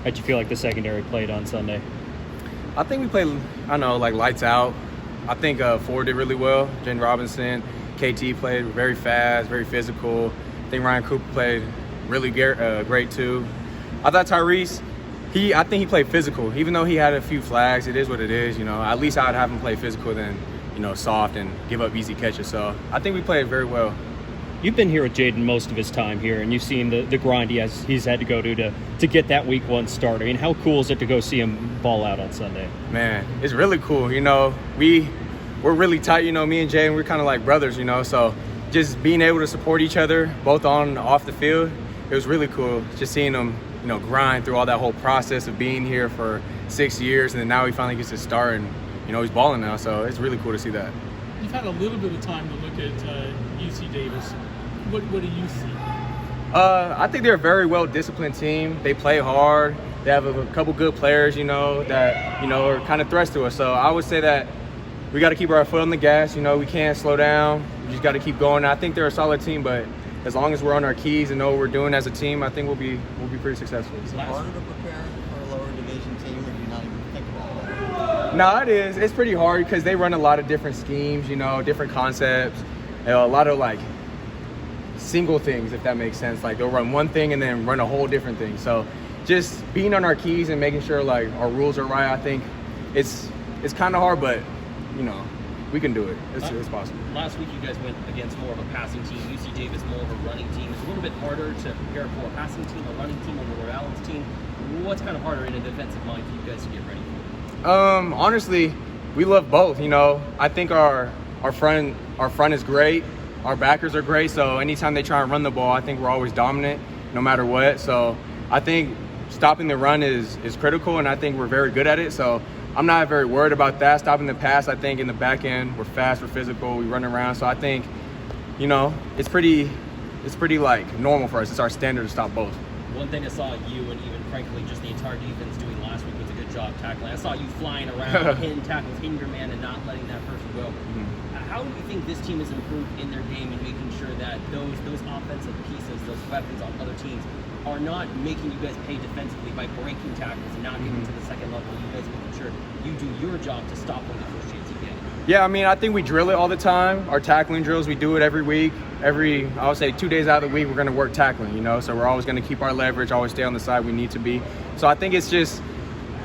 how'd you feel like the secondary played on Sunday? I think we played, like lights out. I think Ford did really well. Jaden Robinson, KT played very fast, very physical. I think Ryan Cooper played really great too. I thought Tyrese, I think he played physical. Even though he had a few flags, it is what it is. At least I'd have him play physical than, soft and give up easy catches. So I think we played very well. You've been here with Jaden most of his time here, and you've seen the grind he's had to go to get that week one start. I mean, how cool is it to go see him ball out on Sunday? Man, it's really cool. We're really tight. Me and Jaden, we're kind of like brothers. So just being able to support each other both on and off the field, it was really cool. Just seeing him, grind through all that whole process of being here for 6 years, and then now he finally gets to start, and he's balling now. So it's really cool to see that. You've had a little bit of time to look at UC Davis. What do you see? I think they're a very well-disciplined team. They play hard. They have a couple good players, that, are kind of threats to us. So I would say that we got to keep our foot on the gas. We can't slow down. We just got to keep going. I think they're a solid team, but as long as we're on our keys and know what we're doing as a team, I think we'll be pretty successful. Is it harder to prepare for a lower division team, or do you not even think about that? No, it is. It's pretty hard because they run a lot of different schemes, different concepts, a lot of single things, if that makes sense. Like they'll run one thing and then run a whole different thing. So just being on our keys and making sure our rules are right, I think it's kind of hard, but we can do it. It's possible. Last week you guys went against more of a passing team. UC Davis more of a running team. It's a little bit harder to prepare for a passing team, a running team, over Rhode Island's team. What's kind of harder in a defensive mind for you guys to get ready for? Honestly, we love both. I think our front is great. Our backers are great. So anytime they try and run the ball, I think we're always dominant, no matter what. So I think stopping the run is critical, and I think we're very good at it. So I'm not very worried about that. Stopping the pass, I think in the back end, we're fast, we're physical, we run around. So I think, it's pretty normal for us. It's our standard to stop both. One thing I saw you and even frankly just the entire defense doing last week was a good job tackling. I saw you flying around, hitting tackles, hitting your man, and not letting that person go. How do you think this team has improved in their game and making sure that those offensive pieces, those weapons on other teams, are not making you guys pay defensively by breaking tackles and not getting to the second level? You guys making sure you do your job to stop them the first chance you get. Yeah, I think we drill it all the time. Our tackling drills, we do it every week. I would say 2 days out of the week, we're going to work tackling, So we're always going to keep our leverage, always stay on the side we need to be. So I think it's just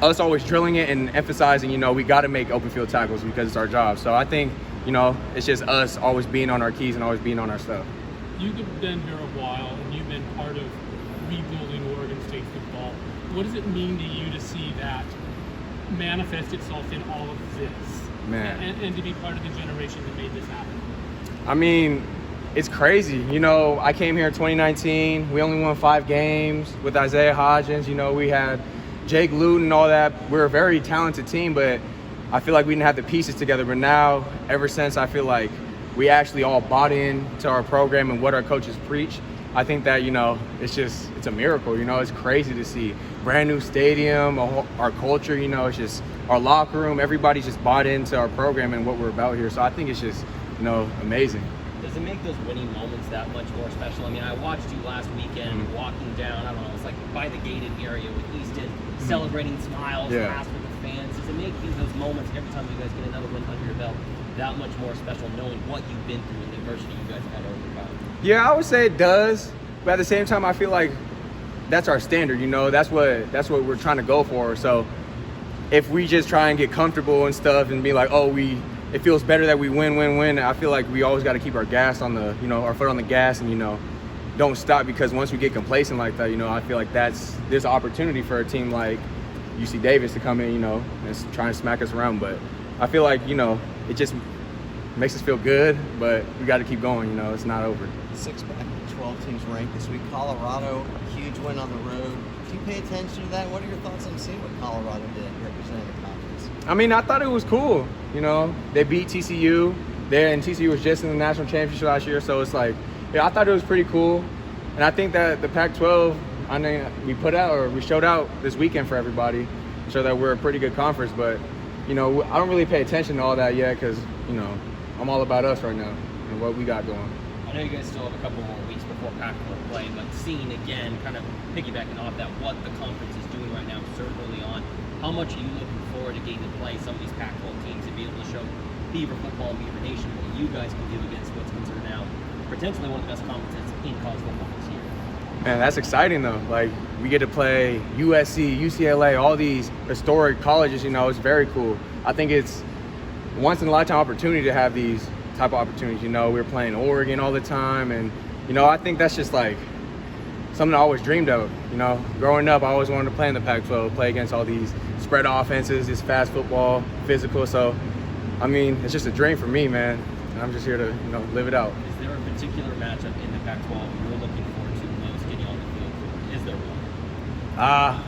us always drilling it and emphasizing, we got to make open field tackles because it's our job. So I think, it's just us always being on our keys and always being on our stuff. You've been here a while, and you've been part of rebuilding Oregon State football. What does it mean to you to see that manifest itself in all of this? Man. And to be part of the generation that made this happen? It's crazy. I came here in 2019. We only won 5 games with Isaiah Hodgins. We had Jake Luton and all that. We're a very talented team, but I feel like we didn't have the pieces together. But now, ever since, I feel like we actually all bought into our program and what our coaches preach. I think that, it's a miracle. It's crazy to see. Brand new stadium, our culture, it's just our locker room. Everybody's just bought into our program and what we're about here. So I think it's just, amazing. Does it make those winning moments that much more special? I watched you last weekend walking down, I don't know, it's like by the gated area with Easton, celebrating smiles, laughs with the fans. Does it make those moments every time you guys get another win under your belt that much more special, knowing what you've been through and the adversity you guys have had to overcome? Yeah, I would say it does. But at the same time, I feel like that's our standard, That's what we're trying to go for. So if we just try and get comfortable and stuff and be like, it feels better that we win, I feel like we always got to keep our gas on the, our foot on the gas and, don't stop, because once we get complacent like that, I feel like there's an opportunity for a team like UC Davis to come in, and try and smack us around. But I feel like, it just makes us feel good, but we got to keep going, it's not over. 6 back, 12 teams ranked this week. Colorado, huge win on the road. Do you pay attention to that? What are your thoughts on seeing what Colorado did representing the conference? I thought it was cool. They beat TCU there, and TCU was just in the national championship last year. So it's like, I thought it was pretty cool. And I think that the Pac-12, we showed out this weekend for everybody, show that we're a pretty good conference. But, I don't really pay attention to all that yet because, I'm all about us right now and what we got going. I know you guys still have a couple more weeks before Pac-12 play, but seeing again, kind of piggybacking off that, what the conference is doing right now, How much are you looking forward to getting to play some of these Pac-12 teams and be able to show Beaver football and Beaver Nation what you guys can do against what's considered now potentially one of the best conferences in college football this year? Man, that's exciting though. Like, we get to play USC, UCLA, all these historic colleges, you know, it's very cool. I think it's once in a lifetime opportunity to have these type of opportunities. You know, we're playing Oregon all the time, and, you know, I think that's just like something I always dreamed of. You know, growing up, I always wanted to play in the Pac-12, play against all these spread offenses, this fast football, physical. So, I mean, it's just a dream for me, man. And I'm just here to, you know, live it out. Is there a particular matchup in the Pac-12 you're looking forward to most getting on the field for? Is there one?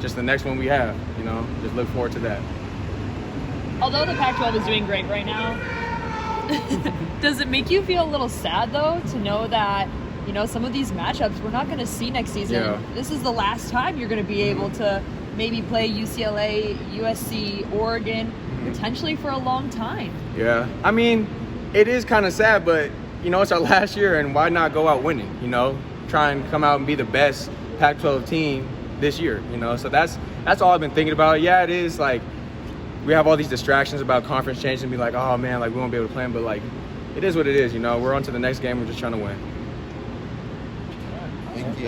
Just the next one we have, you know, just look forward to that. Although the Pac-12 is doing great right now, does it make you feel a little sad, though, to know that, you know, some of these matchups we're not going to see next season? Yeah. This is the last time you're going to be able to maybe play UCLA, USC, Oregon, potentially for a long time. Yeah, I mean, it is kind of sad, but, you know, it's our last year, and why not go out winning, you know? Try and come out and be the best Pac-12 team this year, you know? So that's all I've been thinking about. Yeah, it is, like, we have all these distractions about conference change and be like, oh, man, like, we won't be able to play them, but, like, it is what it is, you know? We're on to the next game. We're just trying to win. Thank you.